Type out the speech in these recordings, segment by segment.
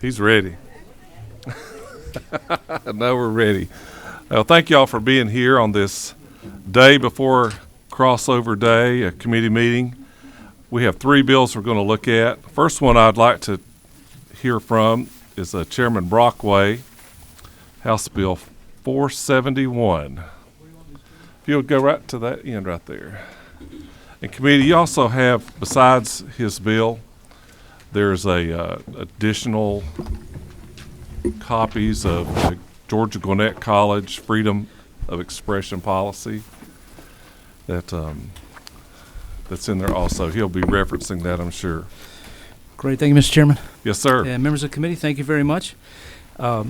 He's ready. No, we're ready. Thank y'all for being here on this day before crossover day, a committee meeting. We have three bills we're going to look at. First one I'd like to hear from is Chairman Brockway, House Bill 471. If you'll go right to that end right there. And committee, you also have, besides his bill, there's additional copies of the Georgia Gwinnett College Freedom of Expression policy that's in there also. He'll be referencing that, I'm sure. Great. Thank you, Mr. Chairman. Yes, sir. And members of the committee, thank you very much. I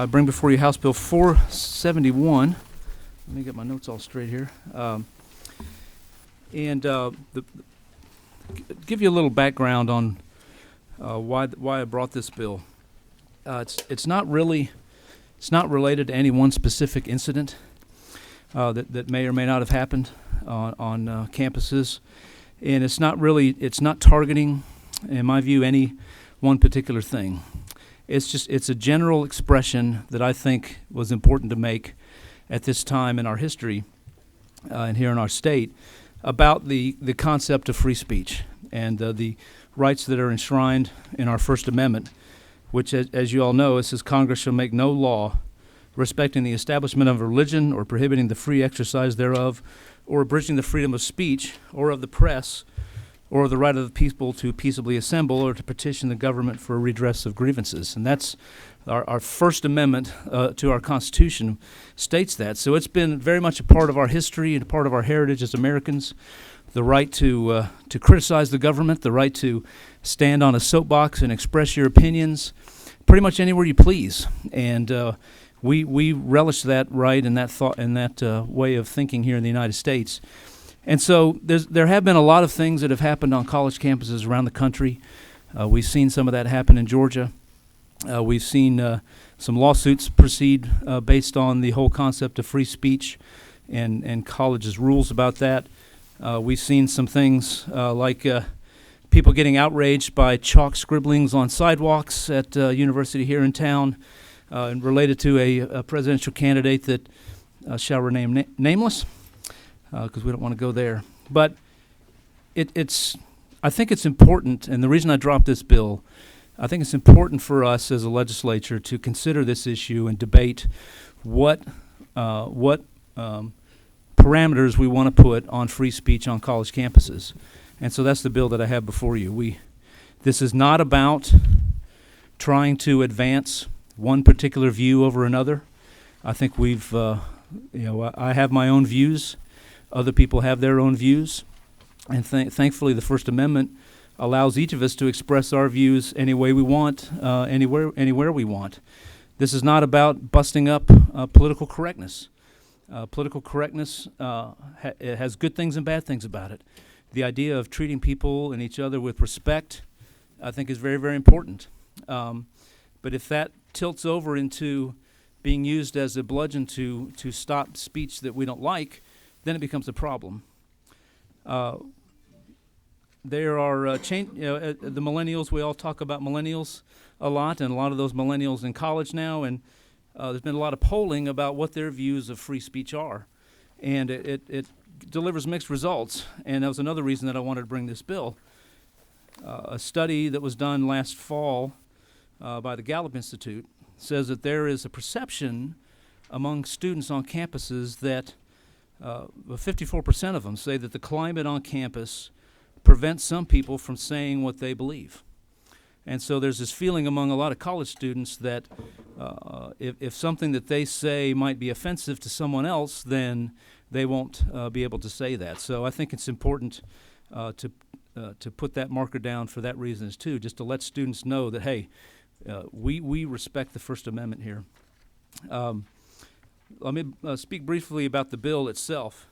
bring before you House Bill 471. Let me get my notes all straight here. Give you a little background on why I brought this bill. It's not related to any one specific incident that may or may not have happened on campuses, and it's not targeting, in my view, any one particular thing. It's a general expression that I think was important to make at this time in our history and here in our state about the concept of free speech and the rights that are enshrined in our First Amendment, which, as you all know, it says Congress shall make no law respecting the establishment of religion or prohibiting the free exercise thereof or abridging the freedom of speech or of the press or the right of the people to peaceably assemble or to petition the government for a redress of grievances. And that's our First Amendment to our Constitution states that. So it's been very much a part of our history and a part of our heritage as Americans, the right to criticize the government, the right to stand on a soapbox and express your opinions pretty much anywhere you please. And we relish that right and that thought and that way of thinking here in the United States. And so there have been a lot of things that have happened on college campuses around the country. We've seen some of that happen in Georgia. We've seen some lawsuits proceed based on the whole concept of free speech and colleges' rules about that. We've seen some things like people getting outraged by chalk scribblings on sidewalks at university here in town and related to a presidential candidate that shall remain nameless because we don't want to go there. But I think it's important, and the reason I dropped this bill, I think it's important for us as a legislature to consider this issue and debate what parameters we want to put on free speech on college campuses. And so that's the bill that I have before you. This is not about trying to advance one particular view over another. I think I have my own views. Other people have their own views. And thankfully, the First Amendment allows each of us to express our views any way we want, anywhere we want. This is not about busting up political correctness. Political correctness it has good things and bad things about it. The idea of treating people and each other with respect, I think, is very, very important. But if that tilts over into being used as a bludgeon to stop speech that we don't like, then it becomes a problem. There are the millennials. We all talk about millennials a lot, and a lot of those millennials in college now, and there's been a lot of polling about what their views of free speech are, and it delivers mixed results, and that was another reason that I wanted to bring this bill. A study that was done last fall by the Gallup Institute says that there is a perception among students on campuses that 54% of them say that the climate on campus prevents some people from saying what they believe. And so there's this feeling among a lot of college students that if something that they say might be offensive to someone else, then they won't be able to say that. So I think it's important to put that marker down for that reason too, just to let students know that, hey, we respect the First Amendment here. Let me speak briefly about the bill itself.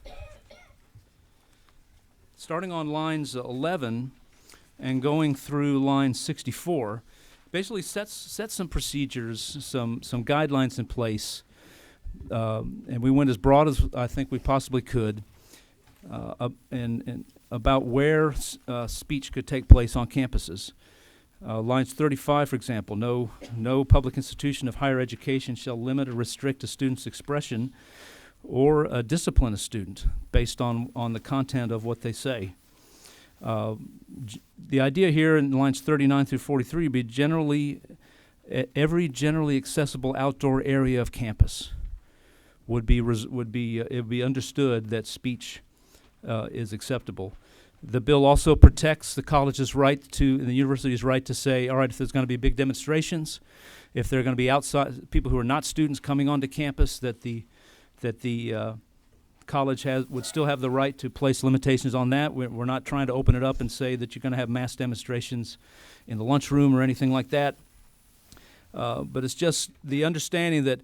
Starting on lines 11 and going through line 64, basically sets some procedures, some guidelines in place, and we went as broad as I think we possibly could, and about where speech could take place on campuses. Lines 35, for example, no public institution of higher education shall limit or restrict a student's expression or discipline a student based on the content of what they say. The idea here in lines 39 through 43 would be every generally accessible outdoor area of campus would be it would be understood that speech is acceptable. The bill also protects the college's right to, and the university's right to say, all right, if there's going to be big demonstrations, if there are going to be outside people who are not students coming onto campus, that the college would still have the right to place limitations on that. We're not trying to open it up and say that you're going to have mass demonstrations in the lunchroom or anything like that. But it's just the understanding that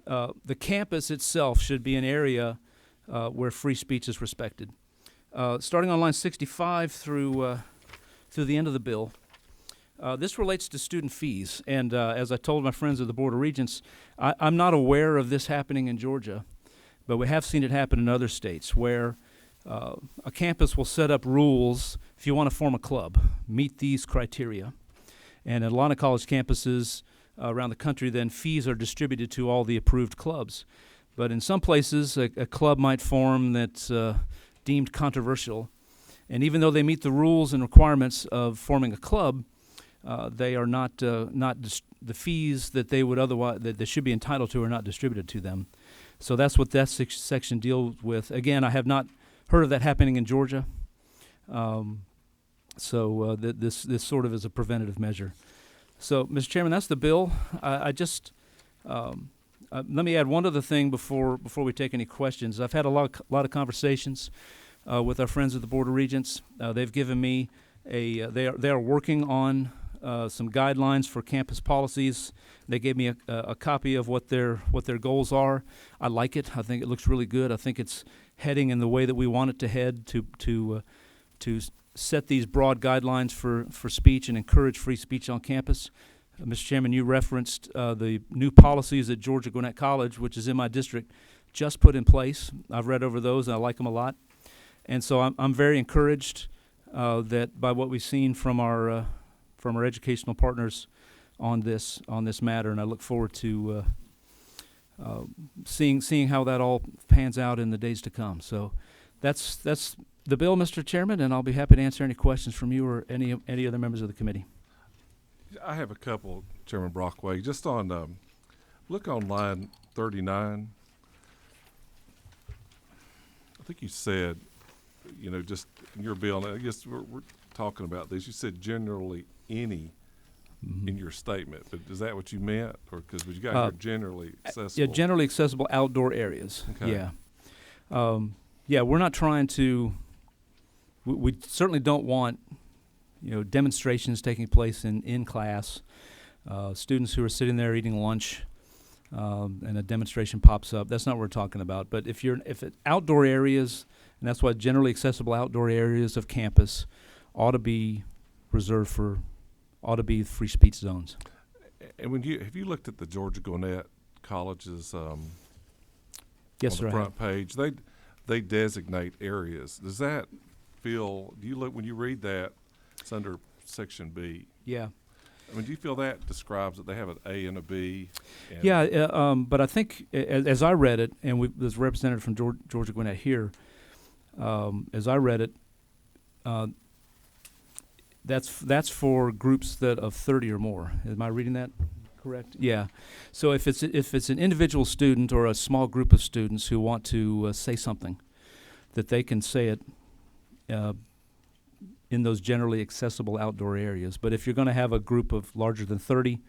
the campus itself should be an area where free speech is respected. Starting on line 65 through the end of the bill, this relates to student fees. And as I told my friends at the Board of Regents, I'm not aware of this happening in Georgia, but we have seen it happen in other states where a campus will set up rules. If you want to form a club, meet these criteria. And at a lot of college campuses around the country, then fees are distributed to all the approved clubs. But in some places, a club might form that's deemed controversial, and even though they meet the rules and requirements of forming a club, they are not the fees that they would otherwise that they should be entitled to are not distributed to them. So that's what that section deals with. Again, I have not heard of that happening in Georgia. This sort of is a preventative measure. So, Mr. Chairman, that's the bill. Let me add one other thing before we take any questions. I've had a lot of conversations with our friends at the Board of Regents. They've given me they are working on some guidelines for campus policies. They gave me a copy of what their goals are. I like it. I think it looks really good. I think it's heading in the way that we want it to head to set these broad guidelines for speech and encourage free speech on campus. Mr. Chairman, you referenced the new policies at Georgia Gwinnett College, which is in my district, just put in place. I've read over those, and I like them a lot. And so I'm very encouraged that by what we've seen from our educational partners on this matter, and I look forward to seeing how that all pans out in the days to come. So that's the bill, Mr. Chairman, and I'll be happy to answer any questions from you or any other members of the committee. I have a couple, Chairman Brockway. Just on, look on line 39. I think you said, just in your bill, and I guess we're talking about this, you said generally any in your statement, but is that what you meant? Or because you got here generally accessible? Yeah, generally accessible outdoor areas. Okay. Yeah. We're not trying to, we certainly don't want demonstrations taking place in class, students who are sitting there eating lunch, and a demonstration pops up. That's not what we're talking about. But if it's outdoor areas, and that's why generally accessible outdoor areas of campus ought to be free speech zones. And have you looked at the Georgia Gwinnett College's yes, on sir, the front page? They designate areas. Does that feel? Do you look when you read that? It's under Section B. Yeah. I mean, do you feel that describes it? They have an A and a B. And Yeah, but I think as I read it, and there's a representative from Georgia Gwinnett here, as I read it, that's for groups that of 30 or more. Am I reading that correct? Yeah. So if it's an individual student or a small group of students who want to say something, that they can say it in those generally accessible outdoor areas. But if you're going to have a group of larger than 30,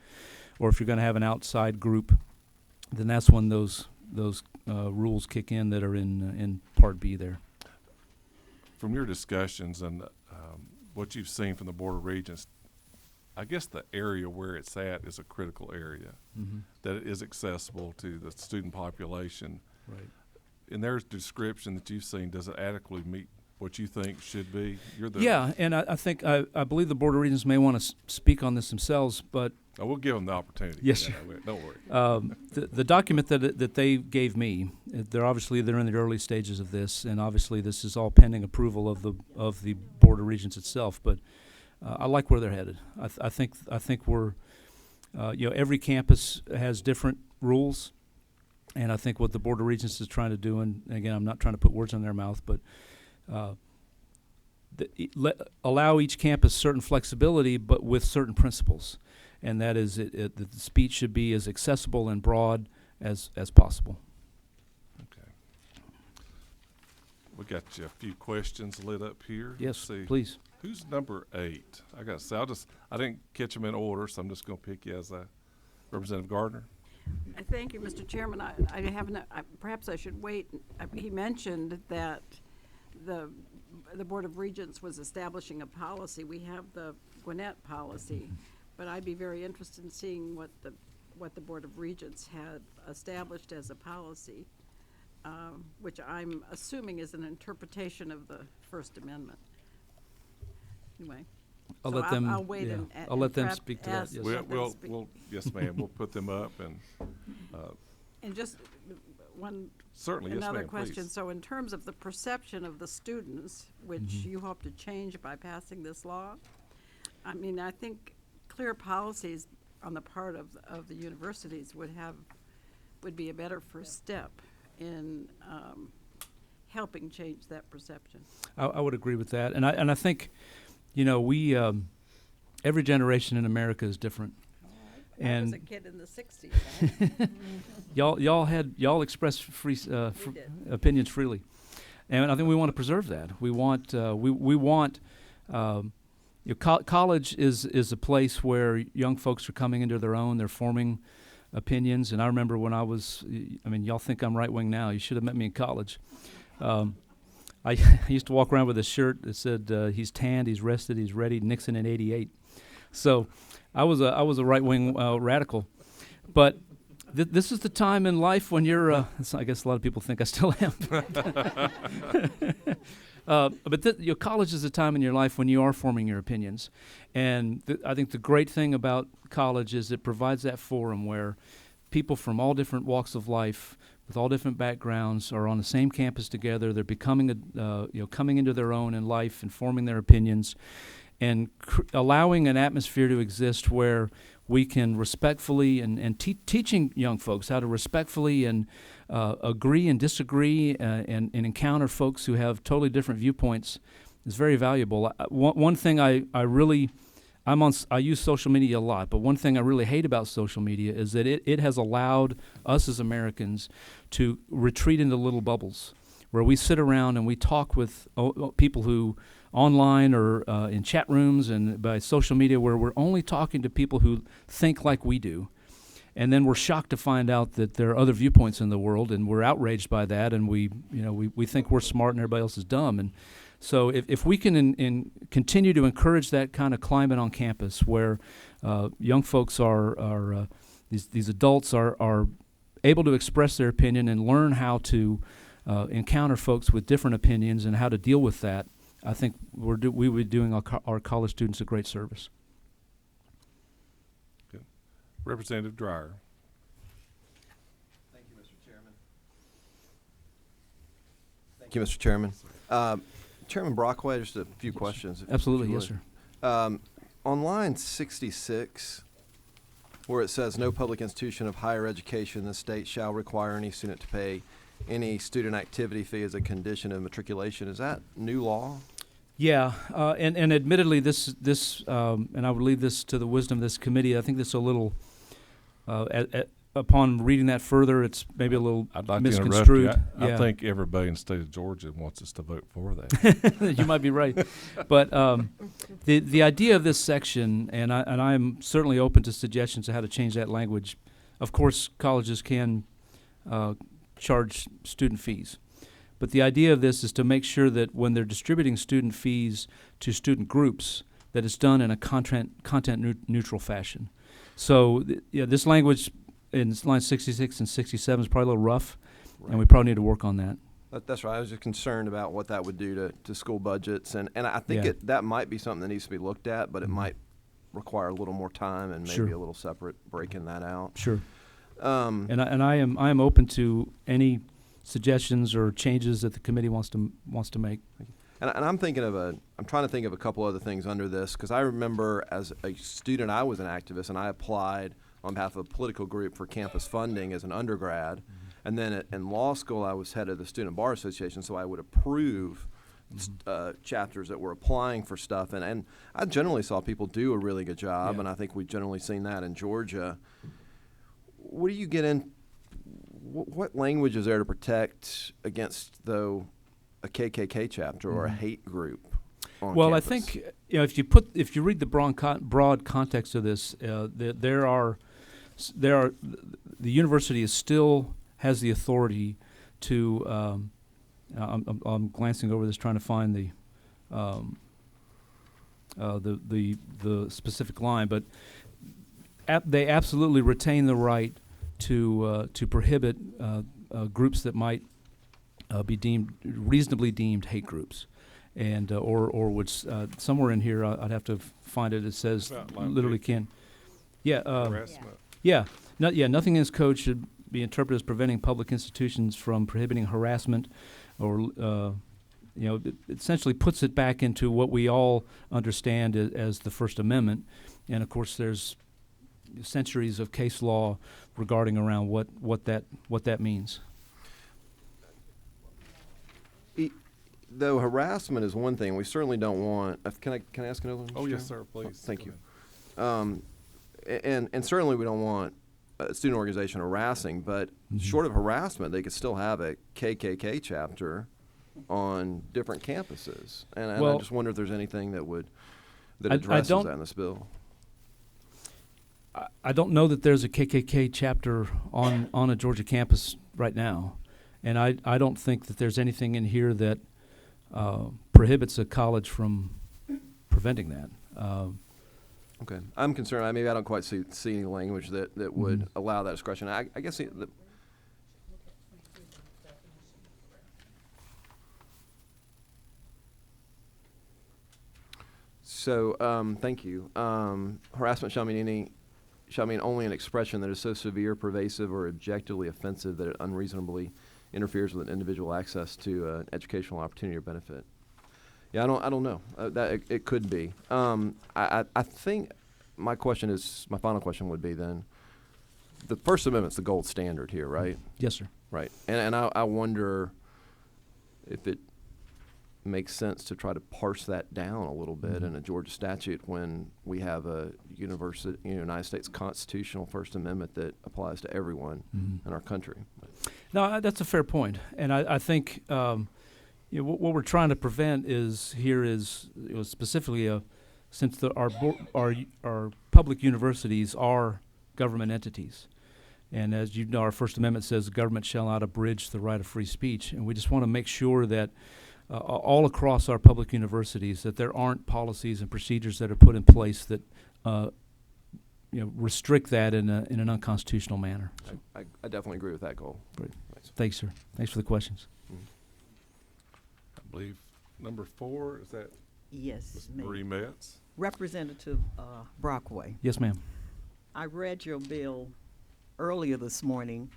or if you're going to have an outside group, then that's when those rules kick in that are in Part B there. From your discussions and what you've seen from the Board of Regents, I guess the area where it's at is a critical area, that it is accessible to the student population. Right. In their description that you've seen, does it adequately meet what you think should be? Yeah, and I think I believe the Board of Regents may want to speak on this themselves, but we'll give them the opportunity. Yes, sir. Don't worry. The document that they gave me, they're in the early stages of this, and obviously this is all pending approval of the Board of Regents itself. But I like where they're headed. I think we're, every campus has different rules, and I think what the Board of Regents is trying to do, and again, I'm not trying to put words in their mouth, but allow each campus certain flexibility, but with certain principles, and that is that the speech should be as accessible and broad as possible. Okay. We got you a few questions lit up here. Yes, Let's see. please. Who's number 8? I got to say, I didn't catch them in order, so I'm just going to pick you as Representative Gardner. Thank you, Mr. Chairman. Perhaps I should wait. He mentioned that the Board of Regents was establishing a policy. We have the Gwinnett policy, but I'd be very interested in seeing what the Board of Regents had established as a policy, which I'm assuming is an interpretation of the First Amendment. Anyway. I'll So let them. I'll wait yeah, and I'll let them perhaps speak to that. ask- Yes. Let them speak. Yes, ma'am. We'll put them up and And just one certainly, yes, Another ma'am. question, Please. so in terms of the perception of the students, which you hope to change by passing this law, I mean, I think clear policies on the part of the universities would be a better first step in helping change that perception. I would agree with that, and I think, we every generation in America is different, I was and a kid in the 60s. y'all express free did. opinions freely, and I think we want to preserve that. We want college is a place where young folks are coming into their own. They're forming opinions, and I remember when y'all think I'm right wing now. You should have met me in college. I used to walk around with a shirt that said he's tanned, he's rested, he's ready, Nixon in '88. So I was a right wing radical, but this is the time in life when you're. I guess a lot of people think I still am. But college is a time in your life when you are forming your opinions, and I think the great thing about college is it provides that forum where people from all different walks of life, with all different backgrounds, are on the same campus together. They're becoming coming into their own in life and forming their opinions, and allowing an atmosphere to exist where we can respectfully and teaching young folks how to respectfully and agree and disagree and encounter folks who have totally different viewpoints is very valuable. One thing I use social media a lot, but one thing I really hate about social media is that it has allowed us as Americans to retreat into little bubbles where we sit around and we talk with people who online or in chat rooms and by social media where we're only talking to people who think like we do. And then we're shocked to find out that there are other viewpoints in the world, and we're outraged by that, and we think we're smart and everybody else is dumb. And so if we can continue to encourage that kind of climate on campus where young folks are these adults are able to express their opinion and learn how to encounter folks with different opinions and how to deal with that, I think we would be doing our college students a great service. Good. Representative Dreyer. Thank you, Mr. Chairman. Thank you, Mr. Chairman. Chairman Brockway, just a few questions. if Absolutely, you yes, would. sir. On line 66, where it says, "No public institution of higher education in the state shall require any student to pay any student activity fee as a condition of matriculation," is that new law? Yeah, and admittedly, this and I would leave this to the wisdom of this committee. I think this is a little, upon reading that further, it's maybe a little I'd like to interrupt misconstrued. you. I Yeah. think everybody in the state of Georgia wants us to vote for that. You might be right, but the idea of this section, and I am certainly open to suggestions of how to change that language. Of course, colleges can charge student fees, but the idea of this is to make sure that when they're distributing student fees to student groups, that it's done in a content neutral fashion. So this language in line 66 and 67 is probably a little rough, and we probably need to work on that. That's right. I was just concerned about what that would do to school budgets, and I think Yeah. that might be something that needs to be looked at, but it Mhm. might require a little more time and maybe Sure. a little separate breaking that out. Sure. Um, And I am open to any suggestions or changes that the committee wants to make. And I'm trying to think of a couple other things under this, because I remember as a student, I was an activist, and I applied on behalf of a political group for campus funding as an undergrad. And then in law school, I was head of the Student Bar Association, so I would approve chapters that were applying for stuff. And I generally saw people do a really good job, Yeah. and I think we've generally seen that in Georgia. What do you get in? What language is there to protect against, though, a KKK chapter or a hate group on Well, campus? I think if you read the broad context of this, the university has the authority to. I'm glancing over this, trying to find the specific line, but they absolutely retain the right to prohibit groups that might be reasonably deemed hate groups, and or would somewhere in here I'd have to find it. It says About line literally 50. can, yeah, Harassment. nothing in this code should be interpreted as preventing public institutions from prohibiting harassment, or it essentially puts it back into what we all understand as the First Amendment, and of course there's centuries of case law regarding around what that means. Though harassment is one thing, we certainly don't want. Can I ask another one? Oh, Mr. yes, Chairman? sir, please. Thank Go you. ahead. And certainly we don't want a student organization harassing, but short of harassment, they could still have a KKK chapter on different campuses. And I Well, just wonder if there's anything that I addresses don't- that in this bill. I don't know that there's a KKK chapter on a Georgia campus right now, and I don't think that there's anything in here that prohibits a college from preventing that. Okay, I'm concerned. Maybe I don't quite see any language that would allow that discretion. I guess So, thank you. Harassment shall mean only an expression that is so severe, pervasive, or objectively offensive that it unreasonably interferes with an individual access to an educational opportunity or benefit. Yeah, I don't know. That it could be. I think my final question would be then, the First Amendment's the gold standard here, right? Yes, sir. Right. And I wonder if it makes sense to try to parse that down a little bit in a Georgia statute when we have a United States constitutional First Amendment that applies to everyone in our country. No, that's a fair point, and I think what we're trying to prevent is specifically since our public universities are government entities, and as you know, our First Amendment says the government shall not abridge the right of free speech, and we just want to make sure that all across our public universities that there aren't policies and procedures that are put in place that restrict that in an unconstitutional manner. So, I definitely agree with that goal. Great. Thanks. thanks, sir. Thanks for the questions. I believe number 4, is that Yes, Ms. ma'am. Marie Metz? Representative Brockway, Yes, ma'am. I read your bill earlier this morning,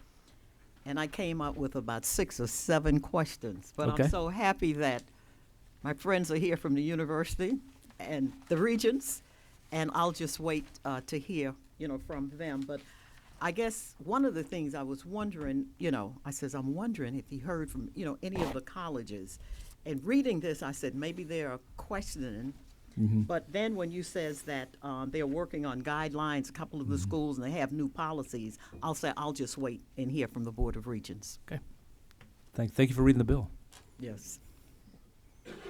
and I came up with about 6 or 7 questions. But Okay. I'm so happy that my friends are here from the university and the regents, and I'll just wait to hear, from them. But I guess one of the things I was wondering, I'm wondering if you heard from, any of the colleges. And reading this, I said, maybe they're questioning. But then when you says that they're working on guidelines, a couple of the schools, and they have new policies, I'll say I'll just wait and hear from the Board of Regents. Okay. Thank you for reading the bill. Yes.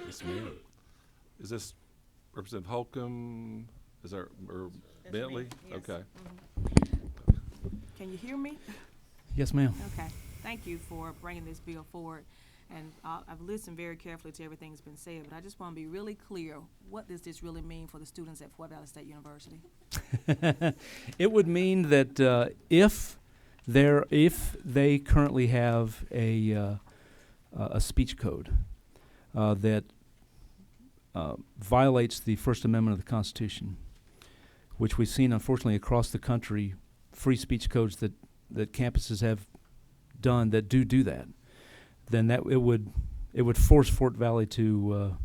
Yes, ma'am. Is this Representative Holcomb? Is there, or Bentley? Okay. Can you hear me? Yes, ma'am. Okay. Thank you for bringing this bill forward. And I've listened very carefully to everything that's been said, but I just want to be really clear. What does this really mean for the students at Fort Valley State University? It would mean that if they currently have a speech code that violates the First Amendment of the Constitution, which we've seen unfortunately across the country, free speech codes that campuses have done that do that, then that it would force Fort Valley to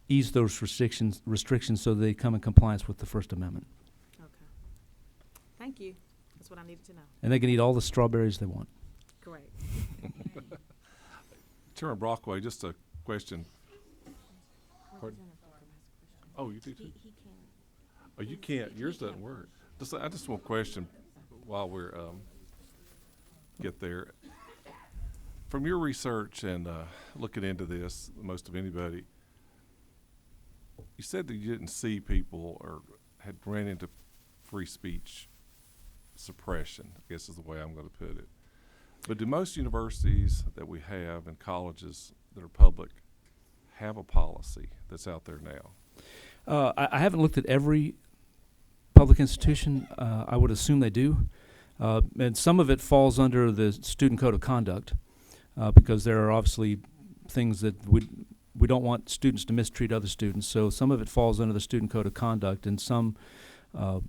ease those restrictions so they come in compliance with the First Amendment. Okay. Thank you. That's what I needed to know. And they can eat all the strawberries they want. Great. Chairman Brockway, just a question. Pardon? Oh, you do too? He can. Oh, you can't, yours doesn't work. I just want a question while we're, get there. From your research and, looking into this, most of anybody, you said that you didn't see people or had ran into free speech suppression, I guess is the way I'm gonna put it. But do most universities that we have and colleges that are public have a policy that's out there now? I haven't looked at every public institution. I would assume they do. And some of it falls under the Student Code of Conduct because there are obviously things that we don't want students to mistreat other students. So some of it falls under the Student Code of Conduct, and some, well,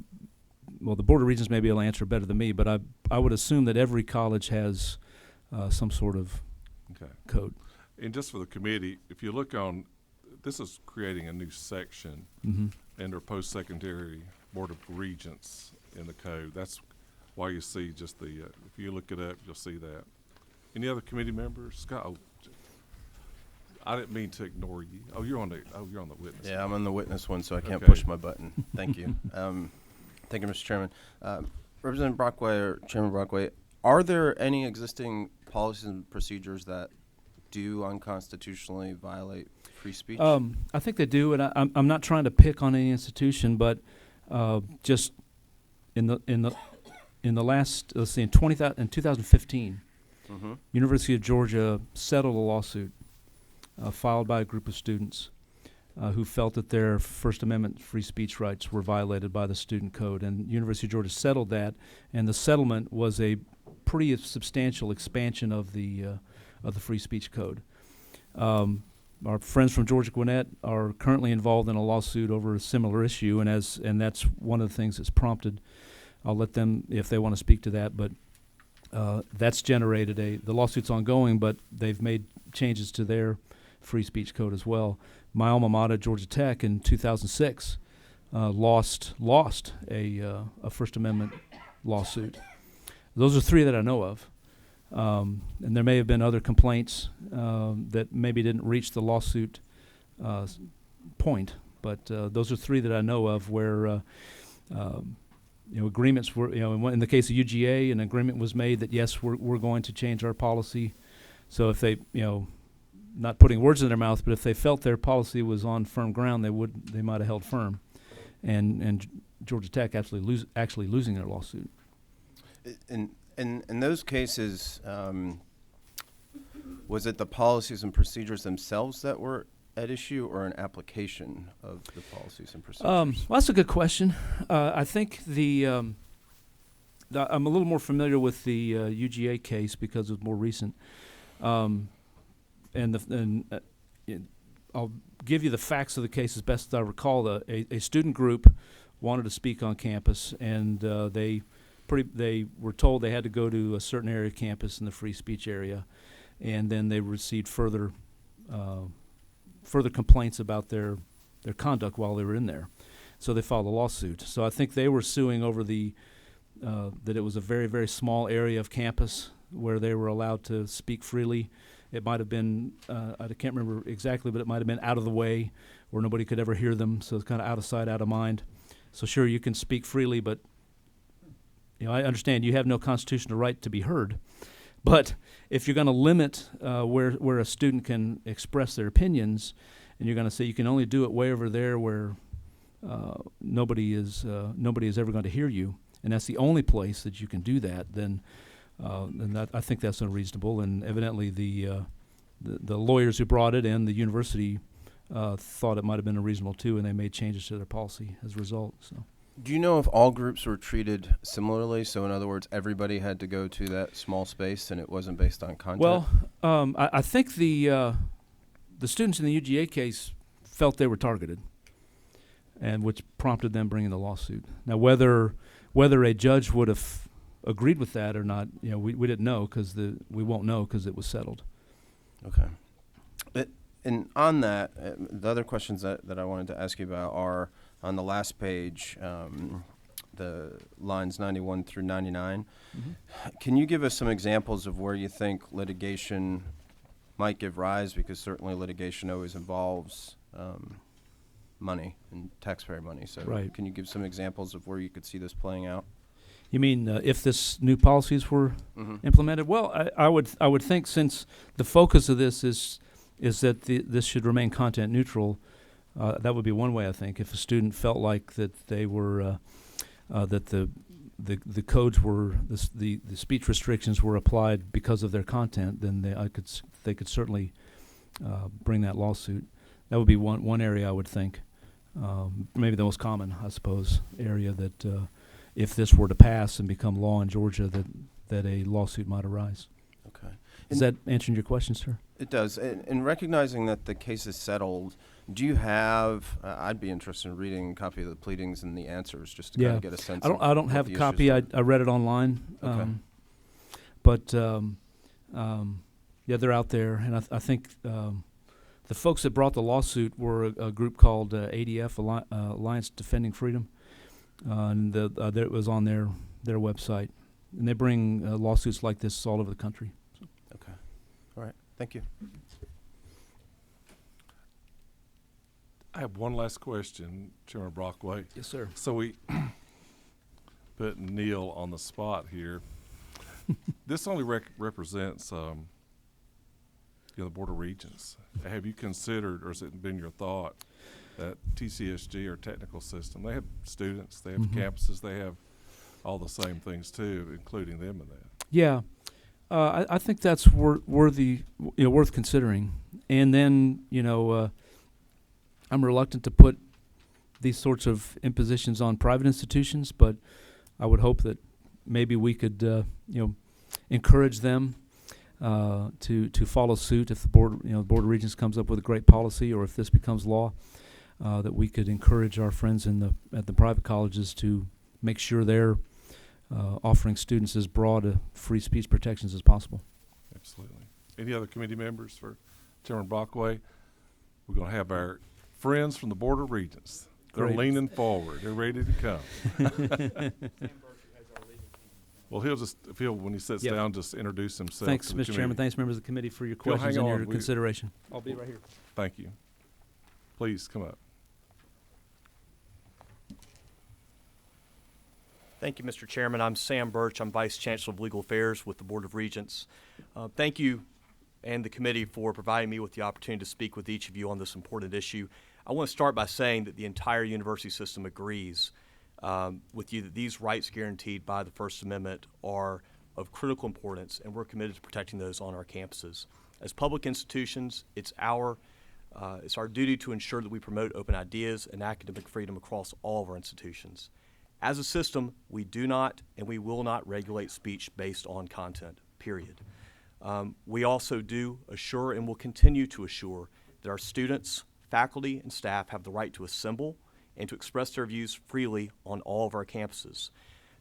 the Board of Regents may be able to answer better than me, but I would assume that every college has some sort of Okay. code. And just for the committee, if you look on, this is creating a new section Mm-hmm. under post-secondary Board of Regents in the code. That's why you see just the, if you look it up, you'll see that. Any other committee members? Scott, oh, I didn't mean to ignore you. You're on the witness. Yeah, I'm on the witness one, so I can't Okay. push my button. Thank you. Thank you, Mr. Chairman. Representative Brockway or Chairman Brockway, are there any existing policies and procedures that do unconstitutionally violate free speech? I think they do, and I'm not trying to pick on any institution, but just in the last, let's see, in 2015, Mm-hmm. University of Georgia settled a lawsuit filed by a group of students who felt that their First Amendment free speech rights were violated by the student code, and University of Georgia settled that, and the settlement was a pretty substantial expansion of the free speech code. Our friends from Georgia Gwinnett are currently involved in a lawsuit over a similar issue, and that's one of the things that's prompted. I'll let them, if they want to speak to that, but that's generated the lawsuit's ongoing, but they've made changes to their free speech code as well. My alma mater, Georgia Tech, in 2006, lost a First Amendment lawsuit. Those are three that I know of. And there may have been other complaints that maybe didn't reach the lawsuit point, but those are three that I know of where agreements were, in the case of UGA, an agreement was made that yes, we're going to change our policy. So if they, not putting words in their mouth, but if they felt their policy was on firm ground, they might have held firm, and Georgia Tech actually losing their lawsuit. In those cases, was it the policies and procedures themselves that were at issue, or an application of the policies and procedures? Well, that's a good question. I think I'm a little more familiar with the UGA case because it was more recent, and I'll give you the facts of the case as best as I recall. A student group wanted to speak on campus, and they were told they had to go to a certain area of campus in the free speech area, and then they received further complaints about their conduct while they were in there. So they filed a lawsuit. So I think they were suing over that it was a very, very small area of campus where they were allowed to speak freely. It might have been, I can't remember exactly, but it might have been out of the way where nobody could ever hear them, so it's kind of out of sight, out of mind. So sure, you can speak freely, but I understand you have no constitutional right to be heard. But if you're going to limit where a student can express their opinions, and you're going to say you can only do it way over there where nobody is ever going to hear you, and that's the only place that you can do that, then I think that's unreasonable. And evidently the lawyers who brought it and the university thought it might have been unreasonable too, and they made changes to their policy as a result. So. Do you know if all groups were treated similarly? So in other words, everybody had to go to that small space and it wasn't based on content? Well, I think the students in the UGA case felt they were targeted, and which prompted them bringing the lawsuit. Now, whether a judge would have agreed with that or not, we didn't know we won't know because it was settled. Okay. And on that, the other questions that I wanted to ask you about are on the last page, the lines 91 through 99. Can you give us some examples of where you think litigation might give rise? Because certainly litigation always involves money and taxpayer money. So Right. can you give some examples of where you could see this playing out? You mean if this new policies were Mm-hmm. implemented? Well, I would think, since the focus of this is that this should remain content neutral, that would be one way. I think if a student felt like that they were that the codes were the speech restrictions were applied because of their content, then they could certainly bring that lawsuit. That would be one area I would think. Maybe the most common, I suppose, area that if this were to pass and become law in Georgia, that a lawsuit might arise. Okay. Is that answering your question, sir? It does. And recognizing that the case is settled, do you have, I'd be interested in reading a copy of the pleadings and the answers just to kind Yeah. of get a sense I of don't what have the a issues copy. are. I read it online. Okay. But yeah, they're out there, and I think the folks that brought the lawsuit were a group called ADF, Alliance Defending Freedom, and it was on their website, and they bring lawsuits like this all over the country. Okay. All right. Thank you. I have one last question, Chairman Brockway. Yes, sir. So we put Neil on the spot here. This only represents, the Board of Regents. Have you considered, or has it been your thought, that TCSG or technical system, they have students, they have campuses, they have all the same things too, including them in that? Yeah, I think that's worth considering. And then I'm reluctant to put these sorts of impositions on private institutions, but I would hope that maybe we could encourage them to follow suit if the Board of Regents comes up with a great policy, or if this becomes law, that we could encourage our friends at the private colleges to make sure they're offering students as broad free speech protections as possible. Absolutely. Any other committee members for Chairman Brockway? We're going to have our friends from the Board of Regents. They're Great. leaning forward. They're ready to come. Well, when he sits Yep. down, just introduce himself. Thanks, to the Mr. Chairman. committee. Thanks, members of the committee, for your Phil, questions hang and on. your We- consideration. I'll be right here. Thank you. Please come up. Thank you, Mr. Chairman. I'm Sam Birch. I'm Vice Chancellor of Legal Affairs with the Board of Regents. Thank you and the committee for providing me with the opportunity to speak with each of you on this important issue. I want to start by saying that the entire university system agrees with you that these rights guaranteed by the First Amendment are of critical importance, and we're committed to protecting those on our campuses. As public institutions, it's our duty to ensure that we promote open ideas and academic freedom across all of our institutions. As a system, we do not and we will not regulate speech based on content, period. We also do assure and will continue to assure that our students, faculty, and staff have the right to assemble and to express their views freely on all of our campuses.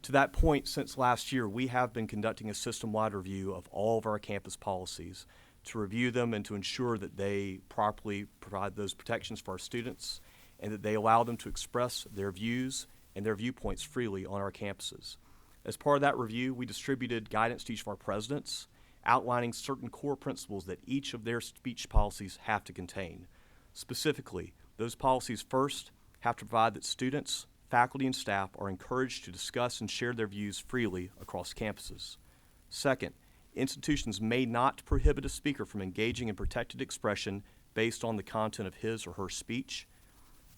To that point, since last year, we have been conducting a system-wide review of all of our campus policies to review them and to ensure that they properly provide those protections for our students and that they allow them to express their views and their viewpoints freely on our campuses. As part of that review, we distributed guidance to each of our presidents outlining certain core principles that each of their speech policies have to contain. Specifically, those policies first have to provide that students, faculty, and staff are encouraged to discuss and share their views freely across campuses. Second, institutions may not prohibit a speaker from engaging in protected expression based on the content of his or her speech.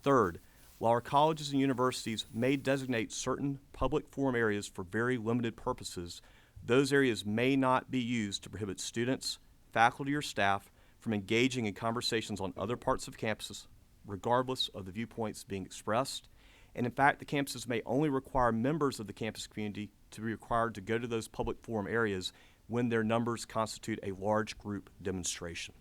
Third, while our colleges and universities may designate certain public forum areas for very limited purposes, those areas may not be used to prohibit students, faculty, or staff from engaging in conversations on other parts of campuses, regardless of the viewpoints being expressed. And in fact, the campuses may only require members of the campus community to be required to go to those public forum areas when their numbers constitute a large group demonstration.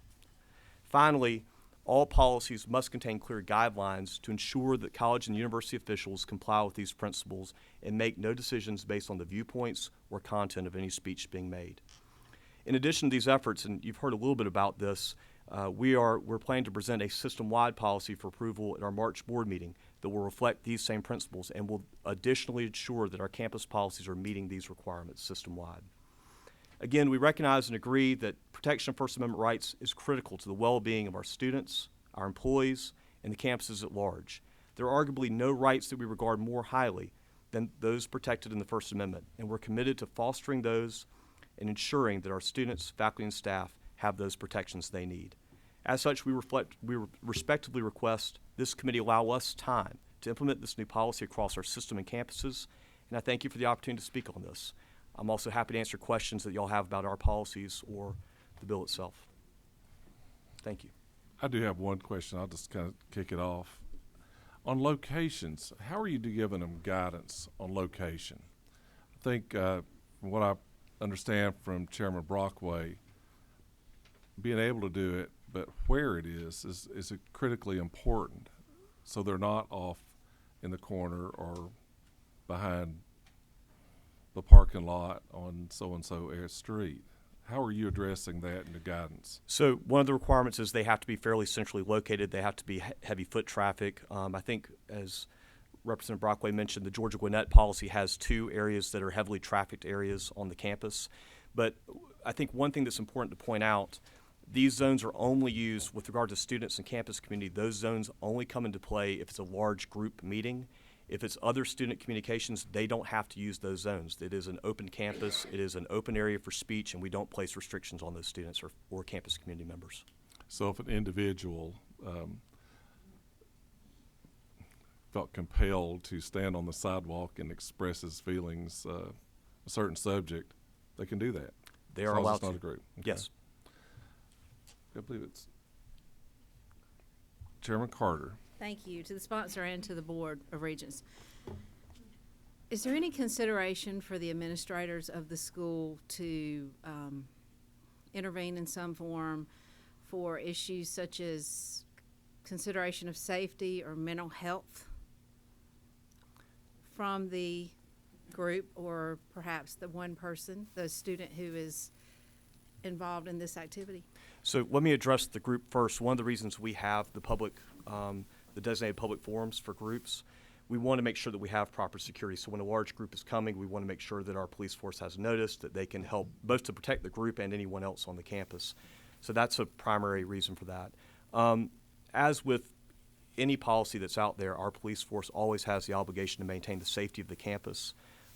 Finally, all policies must contain clear guidelines to ensure that college and university officials comply with these principles and make no decisions based on the viewpoints or content of any speech being made. In addition to these efforts, and you've heard a little bit about this, We're planning to present a system-wide policy for approval at our March board meeting that will reflect these same principles and will additionally ensure that our campus policies are meeting these requirements system-wide. Again, we recognize and agree that protection of First Amendment rights is critical to the well-being of our students, our employees, and the campuses at large. There are arguably no rights that we regard more highly than those protected in the First Amendment, and we're committed to fostering those and ensuring that our students, faculty, and staff have those protections they need. As such, we respectively request this committee allow us time to implement this new policy across our system and campuses, and I thank you for the opportunity to speak on this. I'm also happy to answer questions that y'all have about our policies or the bill itself. Thank you. I do have one question. I'll just kind of kick it off. On locations, how are you giving them guidance on location? I think from what I understand from Chairman Brockway, being able to do it, but where it is critically important, so they're not off in the corner or behind the parking lot on so-and-so street. How are you addressing that in the guidance? So one of the requirements is they have to be fairly centrally located. They have to be heavy foot traffic. I think, as Representative Brockway mentioned, the Georgia Gwinnett policy has 2 areas that are heavily trafficked areas on the campus. But I think one thing that's important to point out, these zones are only used with regard to students and campus community. Those zones only come into play if it's a large group meeting. If it's other student communications, they don't have to use those zones. It is an open campus. It is an open area for speech, and we don't place restrictions on those students or campus community members. So if an individual felt compelled to stand on the sidewalk and express his feelings, a certain subject, they can do that? They As are long as allowed it's not to. a group. Okay. Yes. I believe it's Chairman Carter. Thank you to the sponsor and to the Board of Regents. Is there any consideration for the administrators of the school to intervene in some form for issues such as consideration of safety or mental health from the group, or perhaps the one person, the student who is involved in this activity? So let me address the group first. One of the reasons we have the public, the designated public forums for groups, we want to make sure that we have proper security. So when a large group is coming, we want to make sure that our police force has notice, that they can help both to protect the group and anyone else on the campus. So that's a primary reason for that. As with any policy that's out there, our police force always has the obligation to maintain the safety of the campus.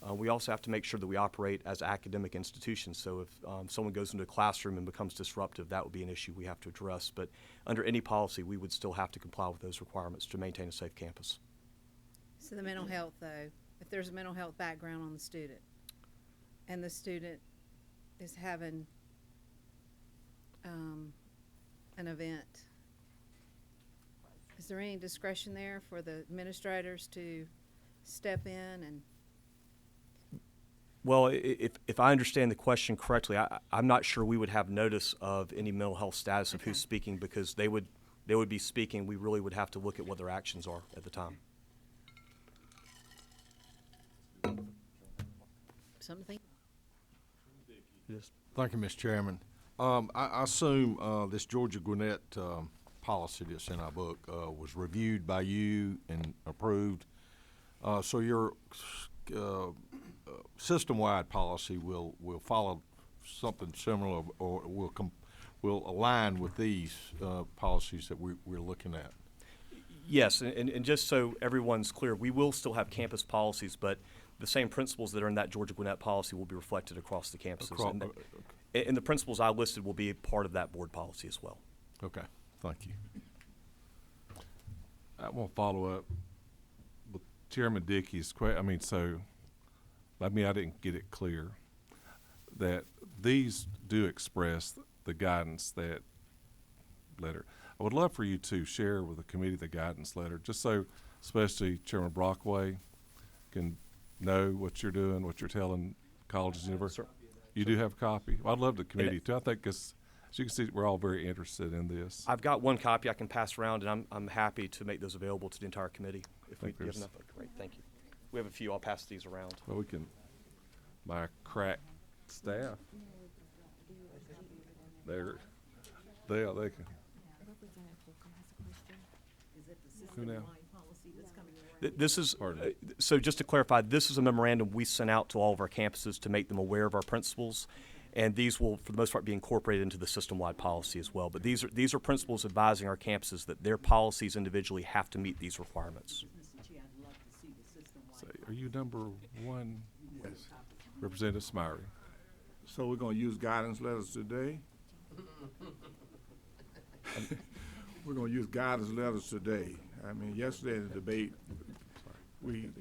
We also have to make sure that we operate as academic institutions. So if someone goes into a classroom and becomes disruptive, that would be an issue we have to address. But under any policy, we would still have to comply with those requirements to maintain a safe campus. So the mental health, though, if there's a mental health background on the student, and the student is having an event, is there any discretion there for the administrators to step in and? Well, if I understand the question correctly, I'm not sure we would have notice of any mental health status of who's speaking, because they would be speaking. We really would have to look at what their actions are at the time. Something? Yes. Thank you, Mr. Chairman. I assume this Georgia Gwinnett policy that's in our book was reviewed by you and approved. So your system-wide policy will follow something similar, or will align with these policies that we're looking at. Yes, and just so everyone's clear, we will still have campus policies, but the same principles that are in that Georgia Gwinnett policy will be reflected across the campuses. And the principles I listed will be a part of that board policy as well. Okay, thank you. I want to follow up with Chairman Dickey's question. So I didn't get it clear that these do express the guidance, that letter. I would love for you to share with the committee the guidance letter, just so especially Chairman Brockway can know what you're doing, what you're telling colleges and universities. You do have a copy? Well, I'd love the committee too. I think as you can see, we're all very interested in this. I've got one copy I can pass around, and I'm happy to make those available to the entire committee if we have enough. Great, thank you. We have a few. I'll pass these around. Well, we can, my crack staff. They can. Gunnett. This is, Pardon. so just to clarify, this is a memorandum we sent out to all of our campuses to make them aware of our principles. And these will, for the most part, be incorporated into the system-wide policy as well. But these are principles advising our campuses that their policies individually have to meet these requirements. Say, are you number one? Yes. Representative Smyrie. So we're gonna use guidance letters today? We're gonna use guidance letters today. I mean, yesterday in the debate, we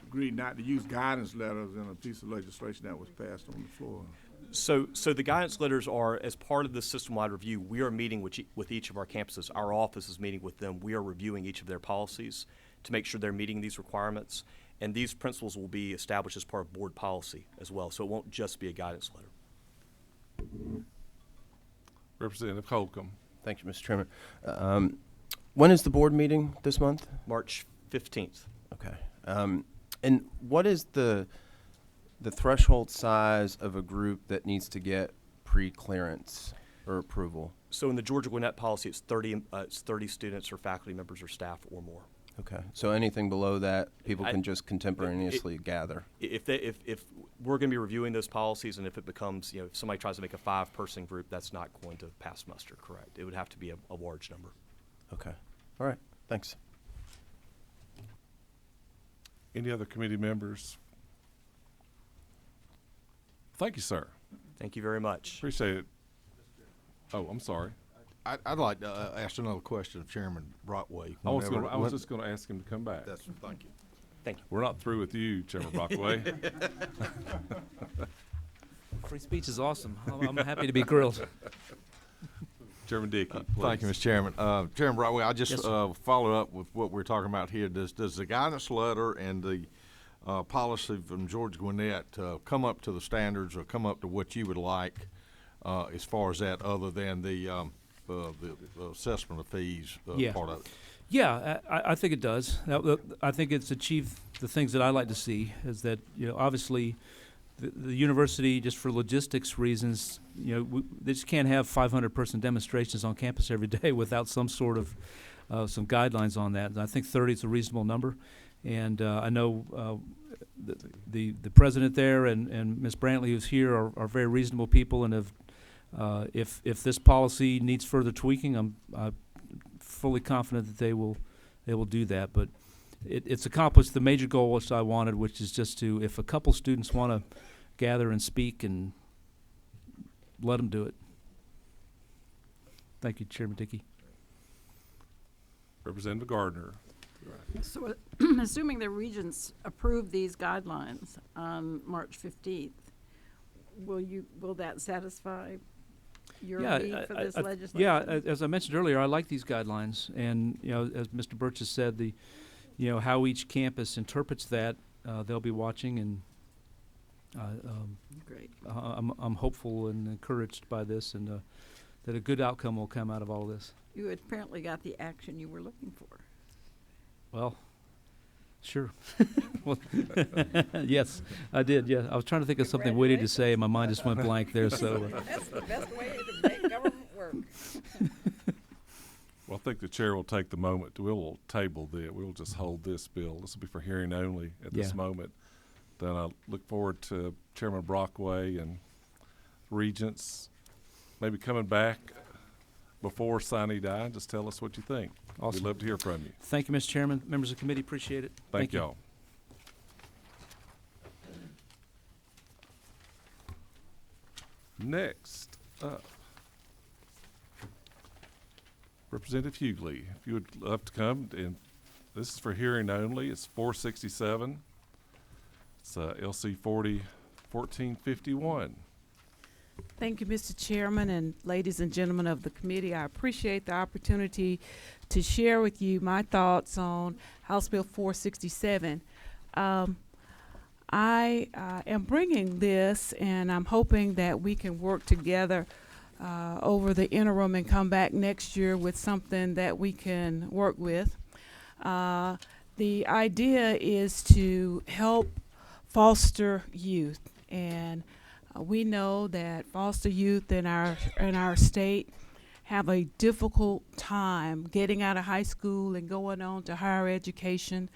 agreed not to use guidance letters in a piece of legislation that was passed on the floor. So the guidance letters are, as part of the system-wide review, we are meeting with each of our campuses. Our office is meeting with them. We are reviewing each of their policies to make sure they're meeting these requirements. And these principles will be established as part of board policy as well. So it won't just be a guidance letter. Representative Holcomb. Thank you, Mr. Chairman. When is the board meeting this month? March 15th. Okay. And what is the threshold size of a group that needs to get pre-clearance or approval? So in the Georgia Gwinnett policy, it's 30 students or faculty members or staff or more. Okay. So anything below that, people can just contemporaneously gather? If we're going to be reviewing those policies, and if it becomes, if somebody tries to make a 5-person group, that's not going to pass muster, correct? It would have to be a large number. Okay. All right. Thanks. Any other committee members? Thank you, sir. Thank you very much. Appreciate it. Oh, I'm sorry. I'd like to ask another question of Chairman Brockway. I was whenever- just going to ask him to come back. Thank you. Thank you. We're not through with you, Chairman Brockway. Free speech is awesome. I'm happy to be grilled. Chairman Dickey, please. Thank you, Mr. Chairman. Chairman Brockway, I just Yes, sir. follow up with what we're talking about here. Does the guidance letter and the policy from George Gwinnett come up to the standards or come up to what you would like as far as that, other than the assessment of fees Yeah. part of it? Yeah, I think it does. I think it's achieved the things that I like to see, is that, obviously, the university, just for logistics reasons, they just can't have 500-person demonstrations on campus every day without some sort of, some guidelines on that. And I think 30 is a reasonable number. And I know the president there and Ms. Brantley, who's here, are very reasonable people, and have, if this policy needs further tweaking, I'm fully confident that they will do that. But it's accomplished the major goal which I wanted, which is just to, if a couple students want to gather and speak, and let them do it. Thank you, Chairman Dickey. Representative Gardner. So, assuming the regents approve these guidelines on March 15th, will that satisfy your need for this legislation? Yeah, as I mentioned earlier, I like these guidelines, and as Mr. Birch has said, how each campus interprets that, they'll be watching, and Great. I'm hopeful and encouraged by this, and that a good outcome will come out of all this. You apparently got the action you were looking for. Well, sure. Well, yes, I did. Yeah, I was trying to think of something witty to say, and my mind just went blank there. So. That's the best way to make government work. Well, I think the chair will take the moment. We'll table we'll just hold this bill. This will be for hearing only at this Yeah. moment. Then I look forward to Chairman Brockway and regents maybe coming back before sine die and just tell us what you think. Awesome. We'd love to hear from you. Thank you, Mr. Chairman, members of the committee. Appreciate it. Thank y'all. Next up, Representative Hughley, if you would love to come, and this is for hearing only. It's 467. It's LC 1451. Thank you, Mr. Chairman, and ladies and gentlemen of the committee. I appreciate the opportunity to share with you my thoughts on House Bill 467. I am bringing this, and I'm hoping that we can work together over the interim and come back next year with something that we can work with. The idea is to help foster youth, and we know that foster youth in our state have a difficult time getting out of high school and going on to higher education.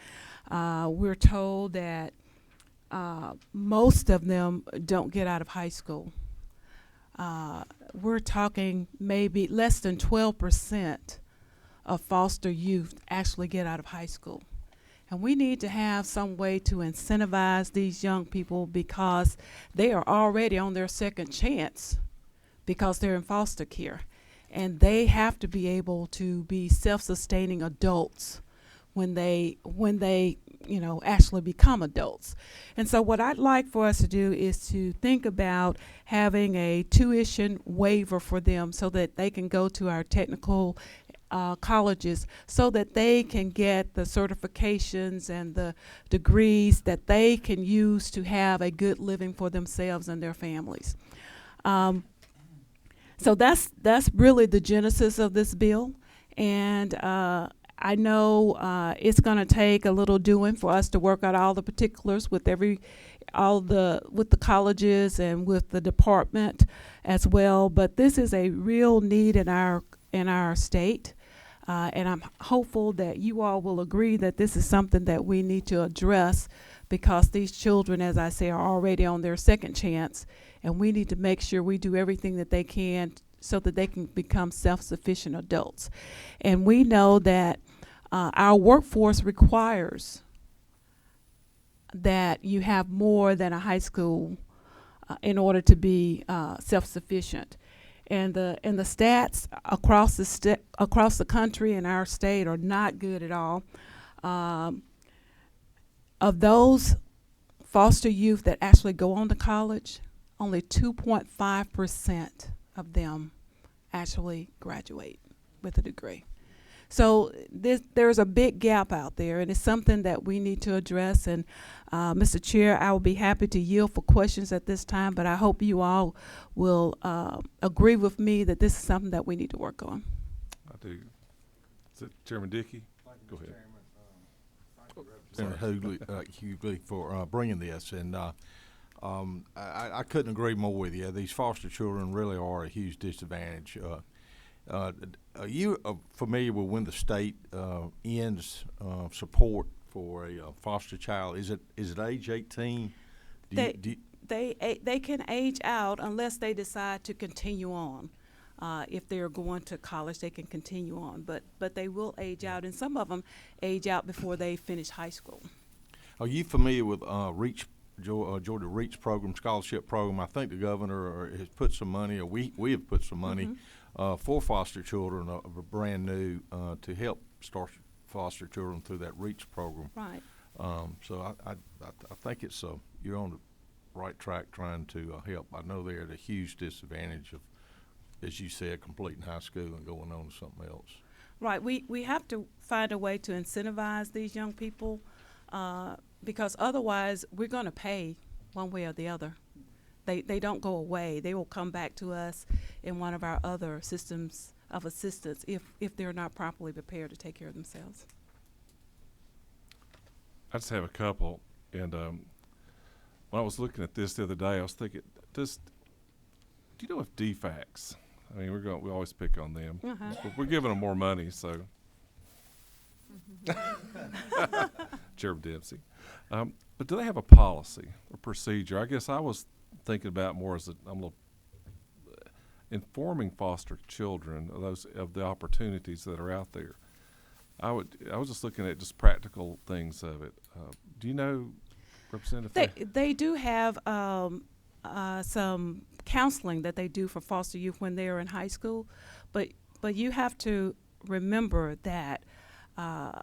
We're told that most of them don't get out of high school. We're talking maybe less than 12% of foster youth actually get out of high school. And we need to have some way to incentivize these young people because they are already on their second chance because they're in foster care. And they have to be able to be self-sustaining adults when they actually become adults. And so what I'd like for us to do is to think about having a tuition waiver for them so that they can go to our technical colleges so that they can get the certifications and the degrees that they can use to have a good living for themselves and their families. So that's really the genesis of this bill. And I know it's going to take a little doing for us to work out all the particulars with the colleges and with the department as well. But this is a real need in our state. And I'm hopeful that you all will agree that this is something that we need to address because these children, as I say, are already on their second chance, and we need to make sure we do everything that they can so that they can become self-sufficient adults. And we know that our workforce requires that you have more than a high school in order to be self-sufficient. And the stats across the country and our state are not good at all. Of those foster youth that actually go on to college, only 2.5% of them actually graduate with a degree. So there's a big gap out there, and it's something that we need to address. And Mr. Chair, I will be happy to yield for questions at this time, but I hope you all will agree with me that this is something that we need to work on. I do. Is it Chairman Dickey? Go ahead. Senator Hughley for bringing this, and I couldn't agree more with you. These foster children really are a huge disadvantage. Are you familiar with when the state ends support for a foster child? Is it age 18? They can age out unless they decide to continue on. If they're going to college, they can continue on, but they will age out, and some of them age out before they finish high school. Are you familiar with Georgia REACH program, scholarship program? I think the governor has put some money, or we have put some money for foster children, brand new, to help start foster children through that REACH program. Right. So I think it's you're on the right track trying to help. I know they're at a huge disadvantage of, as you said, completing high school and going on to something else. Right. We have to find a way to incentivize these young people because otherwise we're going to pay one way or the other. They don't go away. They will come back to us in one of our other systems of assistance if they're not properly prepared to take care of themselves. I just have a couple, and when I was looking at this the other day, I was thinking, do you know if DFACS? I mean, we always pick on them. We're giving them more money, so. Chairman Dempsey. But do they have a policy or procedure? I guess I was thinking about more as informing foster children of the opportunities that are out there. I was just looking at just practical things of it. Do you know, Representative? They do have some counseling that they do for foster youth when they are in high school, but you have to remember that a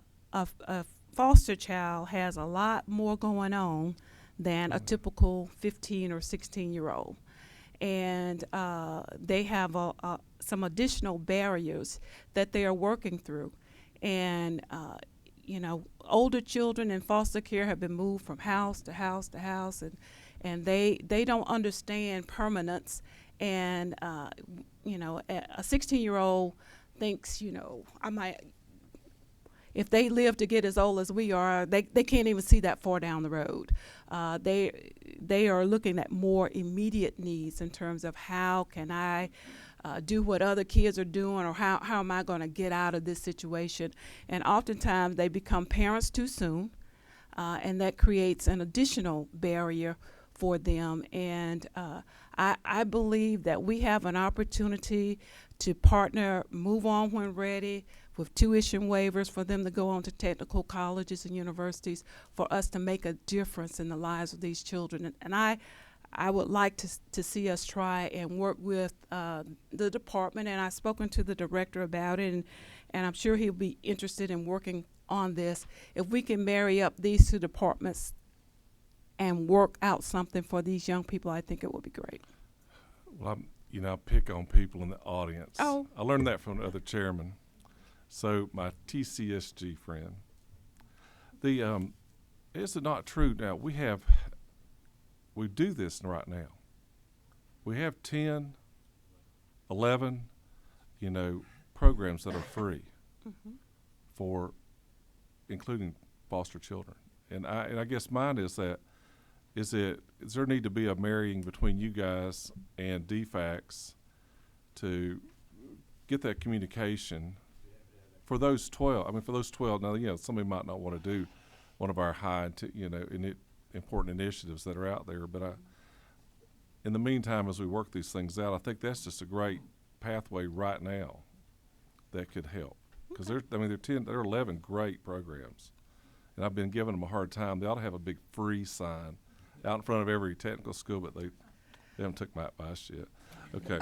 foster child has a lot more going on than a typical 15 or 16-year-old. And they have some additional barriers that they are working through. And, older children in foster care have been moved from house to house to house, and they don't understand permanence. And, a 16-year-old thinks, if they live to get as old as we are, they can't even see that far down the road. They are looking at more immediate needs in terms of how can I do what other kids are doing, or how am I going to get out of this situation? And oftentimes they become parents too soon, and that creates an additional barrier for them. And I believe that we have an opportunity to partner, Move On When Ready, with tuition waivers for them to go on to technical colleges and universities, for us to make a difference in the lives of these children. And I would like to see us try and work with the department, and I've spoken to the director about it, and I'm sure he'll be interested in working on this. If we can marry up these two departments and work out something for these young people, I think it would be great. Well, I pick on people in the audience. Oh. I learned that from the other chairman. So my TCSG friend, is it not true now? We do this right now. We have 10, 11, programs that are free for including foster children. And I guess mine is that, is there need to be a marrying between you guys and DFACS to get that communication for those 12? I mean, for those 12, now, somebody might not want to do one of our important initiatives that are out there, but in the meantime, as we work these things out, I think that's just a great pathway right now that could help. Because there are 11 great programs, and I've been giving them a hard time. They ought to have a big free sign out in front of every technical school, but they haven't took my advice yet. Okay.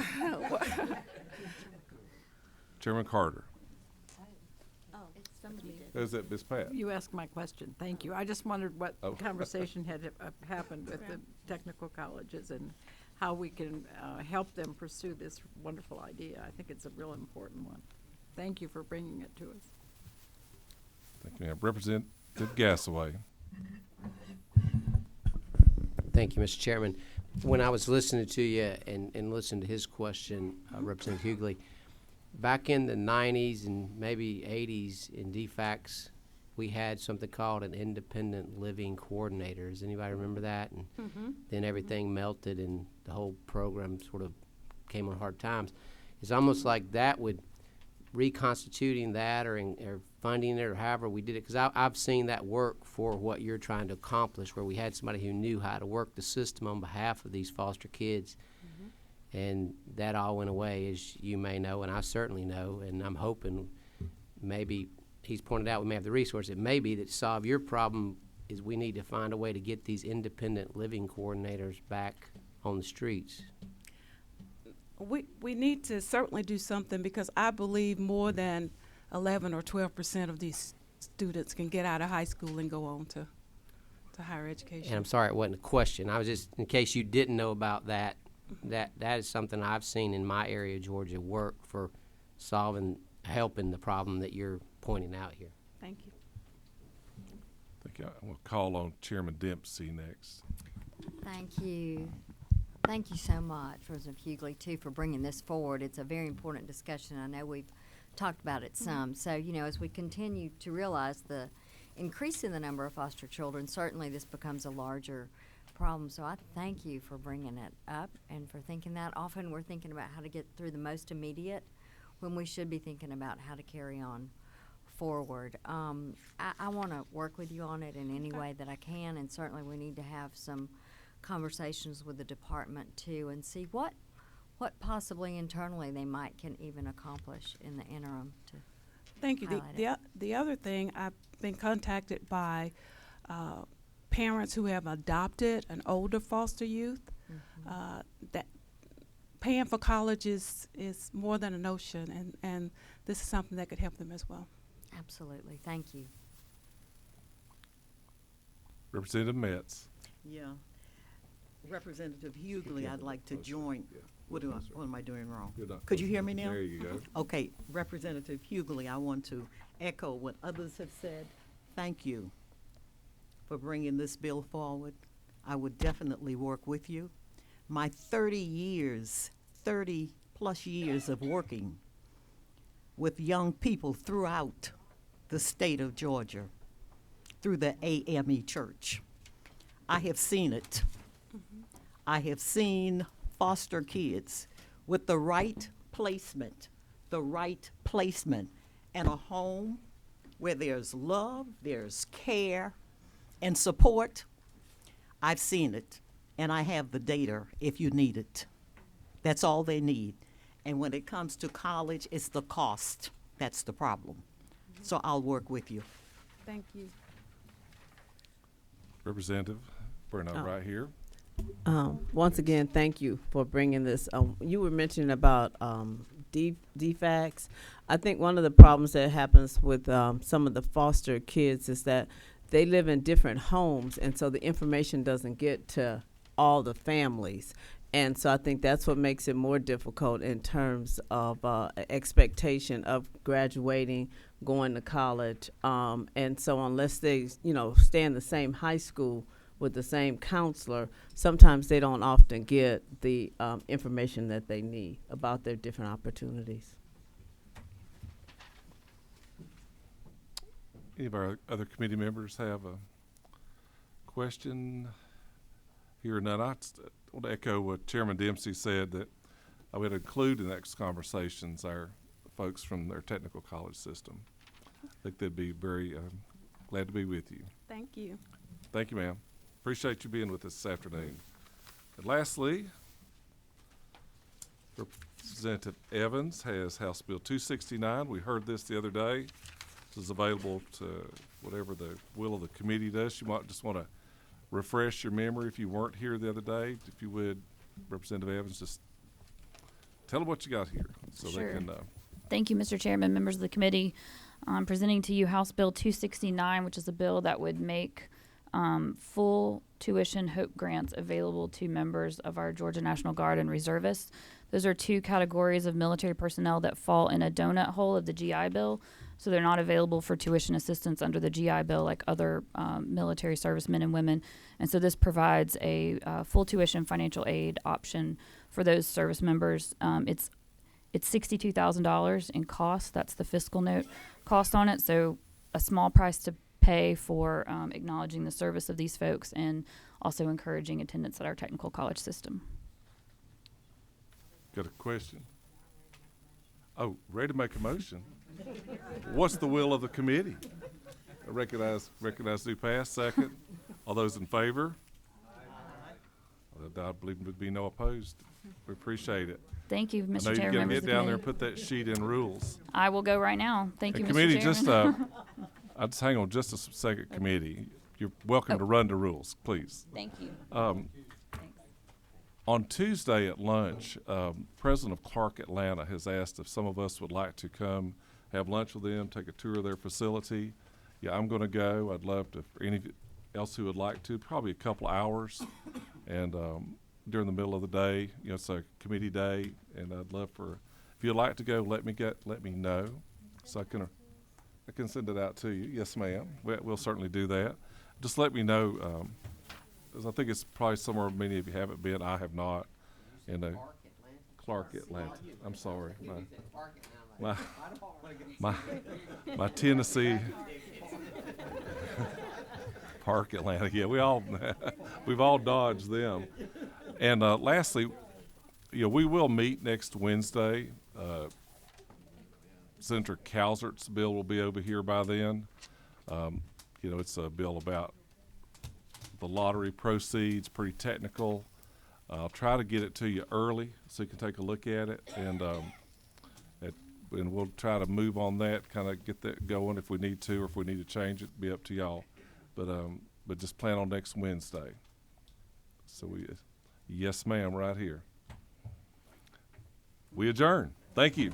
Chairman Carter. Is that Ms. Pat? You asked my question, thank you. I just wondered what Oh. conversation had happened with the technical colleges and how we can help them pursue this wonderful idea. I think it's a real important one. Thank you for bringing it to us. Thank you, ma'am. Representative Gasaway. Thank you, Mr. Chairman. When I was listening to you and listening to his question, Representative Hughley, back in the 90s and maybe 80s in DFACS, we had something called an independent living coordinator. Does anybody remember that? And then everything melted and the whole program sort of came on hard times. It's almost like that would reconstituting that or funding it or however we did it, because I've seen that work for what you're trying to accomplish, where we had somebody who knew how to work the system on behalf of these foster kids. And that all went away, as you may know, and I certainly know, and I'm hoping maybe he's pointed out we may have the resources. It may be that to solve your problem is we need to find a way to get these independent living coordinators back on the streets. We need to certainly do something, because I believe more than 11 or 12% of these students can get out of high school and go on to higher education. And I'm sorry it wasn't a question. I was just, in case you didn't know about that, that is something I've seen in my area of Georgia work for helping the problem that you're pointing out here. Thank you. Thank you. I'm going to call on Chairman Dempsey next. Thank you. Thank you so much, Representative Hughley, too, for bringing this forward. It's a very important discussion. I know we've talked about it some. So, as we continue to realize the increase in the number of foster children, certainly this becomes a larger problem. So I thank you for bringing it up and for thinking that. Often we're thinking about how to get through the most immediate when we should be thinking about how to carry on forward. I want to work with you on it in any way that I can, and certainly we need to have some conversations with the department too and see what possibly internally they can even accomplish in the interim to Thank you. The other thing, I've been contacted by parents who have adopted an older foster youth. That paying for college is more than a notion, and this is something that could help them as well. Absolutely. Thank you. Representative Metz. Yeah. Representative Hughley, I'd like to join. What am I doing wrong? Could you hear me now? There you go. Okay, Representative Hughley, I want to echo what others have said. Thank you for bringing this bill forward. I would definitely work with you. My 30 plus years of working with young people throughout the state of Georgia, through the AME Church, I have seen it. I have seen foster kids with the right placement, the right placement, and a home where there's love, there's care, and support. I've seen it, and I have the data if you need it. That's all they need. And when it comes to college, it's the cost that's the problem. So I'll work with you. Thank you. Representative Burnett right here. Once again, thank you for bringing this. You were mentioning about DFACS. I think one of the problems that happens with some of the foster kids is that they live in different homes, and so the information doesn't get to all the families. And so I think that's what makes it more difficult in terms of expectation of graduating, going to college. And so unless they, stay in the same high school with the same counselor, sometimes they don't often get the information that they need about their different opportunities. Any of our other committee members have a question? Here or none. I want to echo what Chairman Dempsey said, that I would include in next conversations our folks from their technical college system. I think they'd be very glad to be with you. Thank you. Thank you, ma'am. Appreciate you being with us this afternoon. And lastly, Representative Evans has House Bill 269. We heard this the other day. This is available to whatever the will of the committee does. You might just want to refresh your memory if you weren't here the other day. If you would, Representative Evans, just tell them what you got here so Sure. they can. Thank you, Mr. Chairman, members of the committee. I'm presenting to you House Bill 269, which is a bill that would make full tuition HOPE grants available to members of our Georgia National Guard and reservists. Those are two categories of military personnel that fall in a donut hole of the GI Bill. So they're not available for tuition assistance under the GI Bill like other military servicemen and women. And so this provides a full tuition financial aid option for those service members. It's $62,000 in cost. That's the fiscal note cost on it. So a small price to pay for acknowledging the service of these folks and also encouraging attendance at our technical college system. Got a question? Oh, ready to make a motion? What's the will of the committee? Recognize to pass. Second. All those in favor? I believe there would be no opposed. We appreciate it. Thank you, Mr. I know Chair. you're going to members get of the down there committee. and put that sheet in rules. I will go right now. Thank you, And Mr. committee, Chairman. I'll just hang on just a second, committee. You're welcome to run the rules, please. Thank you. On Tuesday at lunch, President of Clark Atlanta has asked if some of us would like to come have lunch with them, take a tour of their facility. Yeah, I'm going to go. I'd love to, for any else who would like to, probably a couple hours. And during the middle of the day, it's a committee day, and I'd love for, if you'd like to go, let me know, so I can send it out to you. Yes, ma'am. We'll certainly do that. Just let me know. 'Cause I think it's probably somewhere many of you haven't been. I have not. And Clark Atlanta. I'm sorry. My Tennessee Park Atlanta. Yeah, we've all dodged them. And lastly, we will meet next Wednesday. Senator Calvert's bill will be over here by then. It's a bill about the lottery proceeds, pretty technical. I'll try to get it to you early so you can take a look at it, and we'll try to move on that, kind of get that going if we need to, or if we need to change it, be up to y'all. But just plan on next Wednesday. So yes, ma'am, right here. We adjourn. Thank you.